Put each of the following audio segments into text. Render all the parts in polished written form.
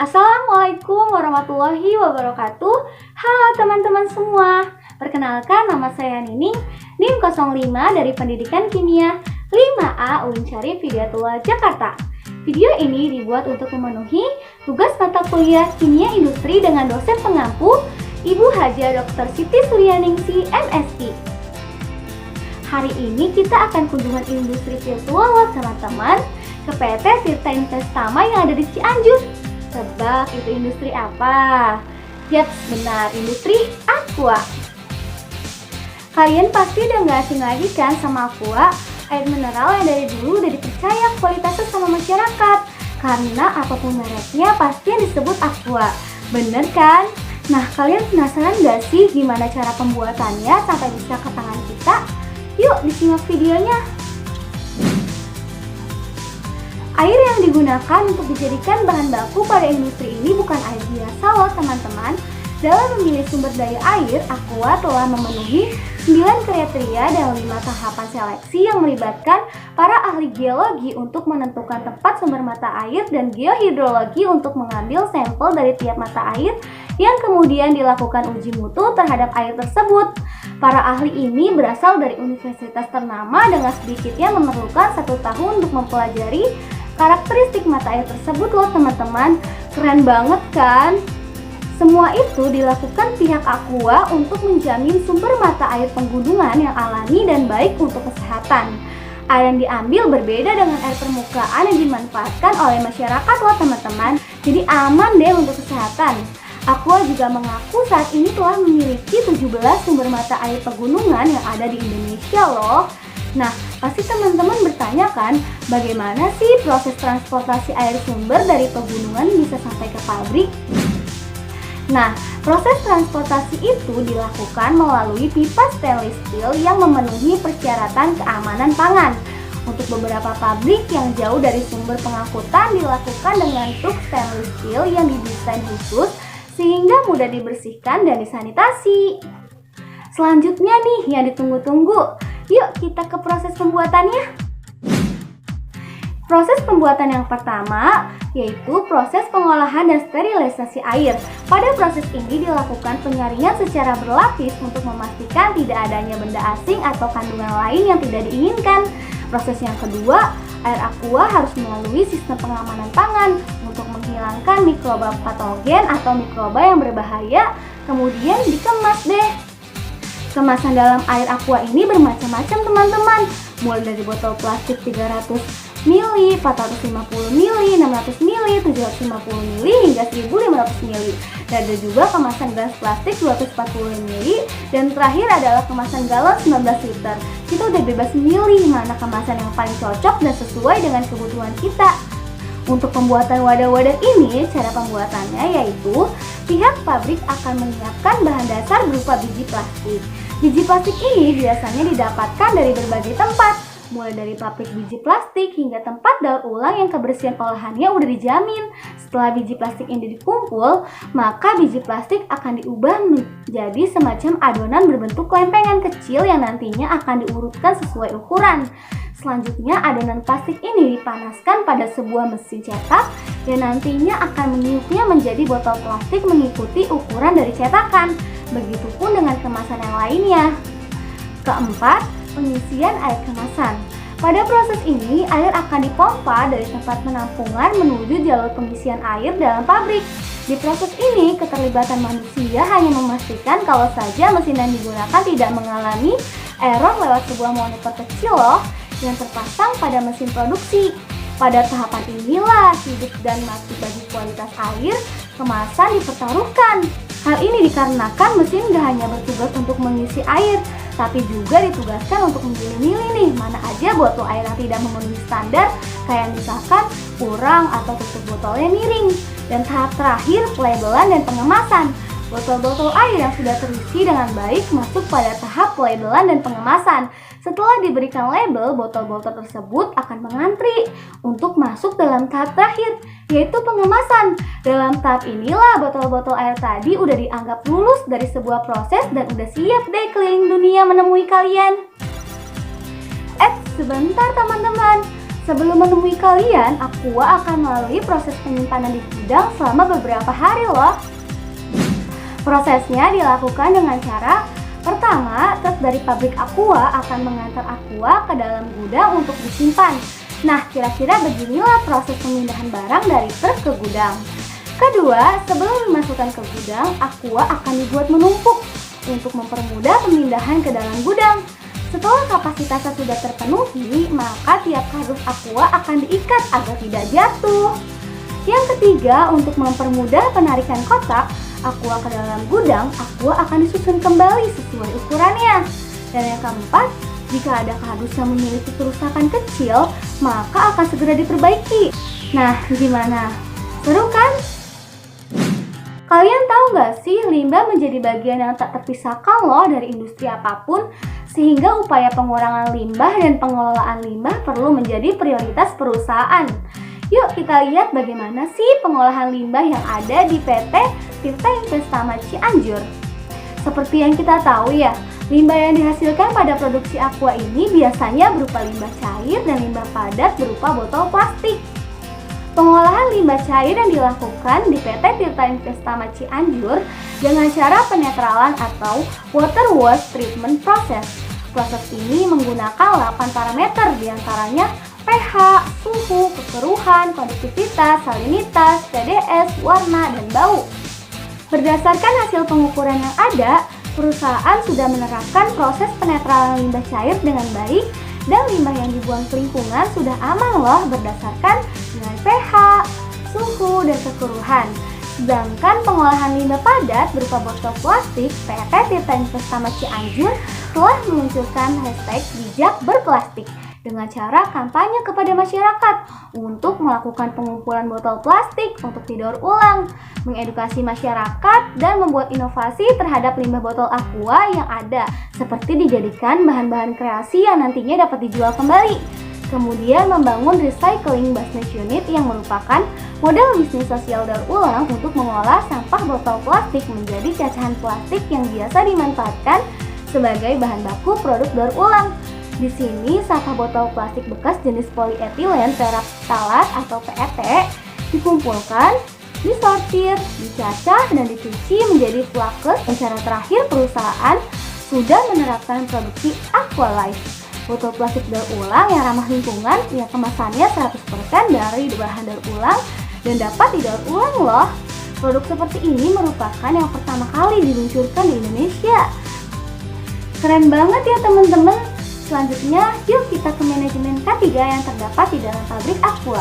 Assalamualaikum warahmatullahi wabarakatuh. Halo teman-teman semua. Perkenalkan, nama saya Nining, NIM 05 dari Pendidikan Kimia 5A UIN Syarif Hidayatullah Jakarta. Video ini dibuat untuk memenuhi tugas mata kuliah Kimia Industri dengan dosen pengampu Ibu Haja Dr. Siti Suryaningsih, MSI. Hari ini kita akan kunjungan industri virtual teman-teman ke PT Tirta Investama yang ada di Cianjur. Tebak itu industri apa? Yaps, benar, industri aqua. Kalian pasti udah gak asing lagi kan sama aqua, air mineral yang dari dulu udah dipercaya kualitasnya sama masyarakat. Karena apapun mereknya pasti yang disebut aqua, bener kan? Nah, kalian penasaran gak sih gimana cara pembuatannya sampai bisa ke tangan kita? Yuk disimak videonya. Air yang digunakan untuk dijadikan bahan baku pada industri ini bukan air biasa loh teman-teman. Dalam memilih sumber daya air, Aqua telah memenuhi 9 kriteria dan 5 tahapan seleksi yang melibatkan para ahli geologi untuk menentukan tempat sumber mata air dan geohidrologi untuk mengambil sampel dari tiap mata air yang kemudian dilakukan uji mutu terhadap air tersebut. Para ahli ini berasal dari universitas ternama dengan sedikitnya memerlukan 1 tahun untuk mempelajari karakteristik mata air tersebut loh teman-teman. Keren banget kan? Semua itu dilakukan pihak Aqua untuk menjamin sumber mata air penggunungan yang alami dan baik untuk kesehatan. Air yang diambil berbeda dengan air permukaan yang dimanfaatkan oleh masyarakat loh teman-teman. Jadi aman deh untuk kesehatan. Aqua juga mengaku saat ini telah memiliki 17 sumber mata air pegunungan yang ada di Indonesia loh. Nah, pasti teman-teman bertanya kan, bagaimana sih proses transportasi air sumber dari pegunungan bisa sampai ke pabrik? Nah, proses transportasi itu dilakukan melalui pipa stainless steel yang memenuhi persyaratan keamanan pangan. Untuk beberapa pabrik yang jauh dari sumber pengangkutan dilakukan dengan truk stainless steel yang didesain khusus sehingga mudah dibersihkan dan disanitasi. Selanjutnya nih yang ditunggu-tunggu, yuk kita ke proses pembuatannya. Proses pembuatan yang pertama yaitu proses pengolahan dan sterilisasi air. Pada proses ini dilakukan penyaringan secara berlapis untuk memastikan tidak adanya benda asing atau kandungan lain yang tidak diinginkan. Proses yang kedua, air aqua harus melalui sistem pengamanan pangan untuk menghilangkan mikroba patogen atau mikroba yang berbahaya, kemudian dikemas deh. Kemasan dalam air aqua ini bermacam-macam teman-teman, mulai dari botol plastik 300 ml, 450 ml, 600 ml, 750 ml, hingga 1500 ml. Dan ada juga kemasan gelas plastik 240 ml, dan terakhir adalah kemasan galon 19 liter. Kita udah bebas milih mana kemasan yang paling cocok dan sesuai dengan kebutuhan kita. Untuk pembuatan wadah-wadah ini, cara pembuatannya yaitu pihak pabrik akan menyiapkan bahan dasar berupa biji plastik. Biji plastik ini biasanya didapatkan dari berbagai tempat, mulai dari pabrik biji plastik hingga tempat daur ulang yang kebersihan olahannya udah dijamin. Setelah biji plastik ini dikumpul, maka biji plastik akan diubah menjadi semacam adonan berbentuk lempengan kecil yang nantinya akan diurutkan sesuai ukuran. Selanjutnya adonan plastik ini dipanaskan pada sebuah mesin cetak yang nantinya akan meniupnya menjadi botol plastik mengikuti ukuran dari cetakan. Begitupun dengan kemasan yang lainnya. Keempat, pengisian air kemasan. Pada proses ini, air akan dipompa dari tempat penampungan menuju jalur pengisian air dalam pabrik. Di proses ini, keterlibatan manusia hanya memastikan kalau saja mesin yang digunakan tidak mengalami error lewat sebuah monitor kecil loh yang terpasang pada mesin produksi. Pada tahapan inilah hidup dan mati bagi kualitas air kemasan dipertaruhkan. Hal ini dikarenakan mesin gak hanya bertugas untuk mengisi air, tapi juga ditugaskan untuk memilih-milih nih mana aja botol air yang tidak memenuhi standar, kayak misalkan kurang atau tutup botolnya miring. Dan tahap terakhir, pelabelan dan pengemasan. Botol-botol air yang sudah terisi dengan baik masuk pada tahap pelabelan dan pengemasan. Setelah diberikan label, botol-botol tersebut akan mengantri untuk masuk dalam tahap terakhir, yaitu pengemasan. Dalam tahap inilah botol-botol air tadi udah dianggap lulus dari sebuah proses dan udah siap deh keliling dunia menemui kalian. Sebentar teman-teman, sebelum menemui kalian, Aqua akan melalui proses penyimpanan di gudang selama beberapa hari loh. Prosesnya dilakukan dengan cara pertama, truk dari pabrik Aqua akan mengantar Aqua ke dalam gudang untuk disimpan. Nah, kira-kira beginilah proses pemindahan barang dari truk ke gudang. Kedua, sebelum dimasukkan ke gudang, Aqua akan dibuat menumpuk untuk mempermudah pemindahan ke dalam gudang. Setelah kapasitasnya sudah terpenuhi, maka tiap kardus Aqua akan diikat agar tidak jatuh. Yang ketiga, untuk mempermudah penarikan kotak Aqua ke dalam gudang, Aqua akan disusun kembali sesuai ukurannya. Dan yang keempat, jika ada kardus yang memiliki kerusakan kecil, maka akan segera diperbaiki. Nah, gimana? Seru kan? Kalian tahu nggak sih, limbah menjadi bagian yang tak terpisahkan loh dari industri apapun, sehingga upaya pengurangan limbah dan pengelolaan limbah perlu menjadi prioritas perusahaan. Yuk kita lihat bagaimana sih pengolahan limbah yang ada di PT Tirta Investama Cianjur. Seperti yang kita tahu ya, limbah yang dihasilkan pada produksi Aqua ini biasanya berupa limbah cair dan limbah padat berupa botol plastik. Pengolahan limbah cair yang dilakukan di PT Tirta Investama Cianjur dengan cara penetralan atau water wash treatment process. Proses ini menggunakan 8 parameter diantaranya pH, suhu, kekeruhan, konduktivitas, salinitas, TDS, warna, dan bau. Berdasarkan hasil pengukuran yang ada, perusahaan sudah menerapkan proses penetralan limbah cair dengan baik dan limbah yang dibuang ke lingkungan sudah aman loh berdasarkan dengan pH, suhu, dan kekeruhan. Sedangkan pengolahan limbah padat berupa botol plastik, PT Tirta Investama Cianjur telah meluncurkan hashtag bijak berplastik dengan cara kampanye kepada masyarakat untuk melakukan pengumpulan botol plastik untuk didaur ulang, mengedukasi masyarakat, dan membuat inovasi terhadap limbah botol Aqua yang ada, seperti dijadikan bahan-bahan kreasi yang nantinya dapat dijual kembali. Kemudian membangun recycling business unit yang merupakan model bisnis sosial daur ulang untuk mengolah sampah botol plastik menjadi cacahan plastik yang biasa dimanfaatkan sebagai bahan baku produk daur ulang. Di sini sampah botol plastik bekas jenis polyethylene terephthalate atau PET dikumpulkan, disortir, dicacah, dan dicuci menjadi flakes. Dan cara terakhir, perusahaan sudah menerapkan produksi Aqualife, botol plastik daur ulang yang ramah lingkungan yang kemasannya 100% dari bahan daur ulang dan dapat didaur ulang loh. Produk seperti ini merupakan yang pertama kali diluncurkan di Indonesia. Keren banget ya teman-teman. Selanjutnya, yuk kita ke manajemen K3 yang terdapat di dalam pabrik Aqua.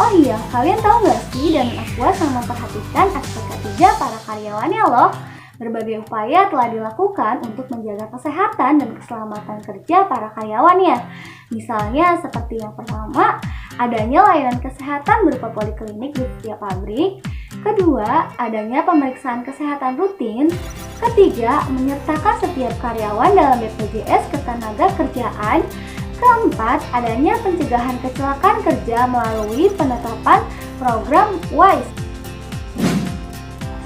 Oh iya, kalian tahu nggak sih, dalam Aqua sangat memperhatikan aspek K3 para karyawannya loh. Berbagai upaya telah dilakukan untuk menjaga kesehatan dan keselamatan kerja para karyawannya. Misalnya seperti yang pertama, adanya layanan kesehatan berupa poliklinik di setiap pabrik. Kedua, adanya pemeriksaan kesehatan rutin. Ketiga, menyertakan setiap karyawan dalam BPJS Ketenagakerjaan. Keempat, adanya pencegahan kecelakaan kerja melalui penetapan program WISE.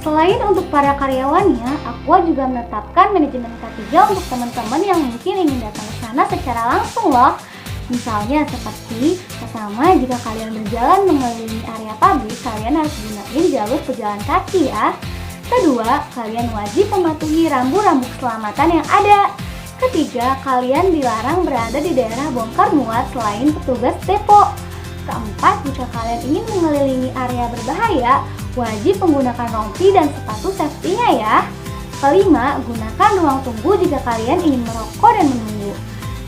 Selain untuk para karyawannya, Aqua juga menetapkan manajemen K3 untuk teman-teman yang mungkin ingin datang ke sana secara langsung loh. Misalnya seperti, pertama, jika kalian berjalan mengelilingi area pabrik, kalian harus gunain jalur pejalan kaki ya. Kedua, kalian wajib mematuhi rambu-rambu keselamatan yang ada. Ketiga, kalian dilarang berada di daerah bongkar muat selain petugas depo. Keempat, jika kalian ingin mengelilingi area berbahaya, wajib menggunakan rompi dan sepatu safety-nya ya. Kelima, gunakan ruang tunggu jika kalian ingin merokok dan menunggu.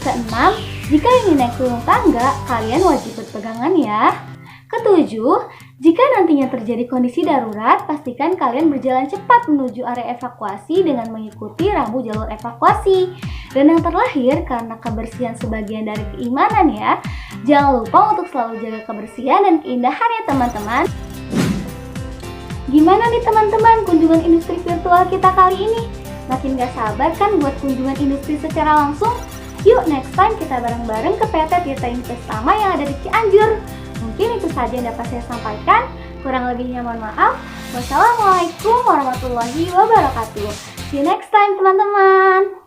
Keenam, jika ingin naik turun tangga, kalian wajib berpegangan ya. Ketujuh, jika nantinya terjadi kondisi darurat, pastikan kalian berjalan cepat menuju area evakuasi dengan mengikuti rambu jalur evakuasi. Dan yang terakhir, karena kebersihan sebagian dari keimanan ya, jangan lupa untuk selalu jaga kebersihan dan keindahan ya teman-teman. Gimana nih teman-teman kunjungan industri virtual kita kali ini? Makin gak sabar kan buat kunjungan industri secara langsung? Yuk next time kita bareng-bareng ke PT Tirta Investama yang ada di Cianjur. Mungkin itu saja yang dapat saya sampaikan. Kurang lebihnya mohon maaf. Wassalamualaikum warahmatullahi wabarakatuh. See you next time teman-teman.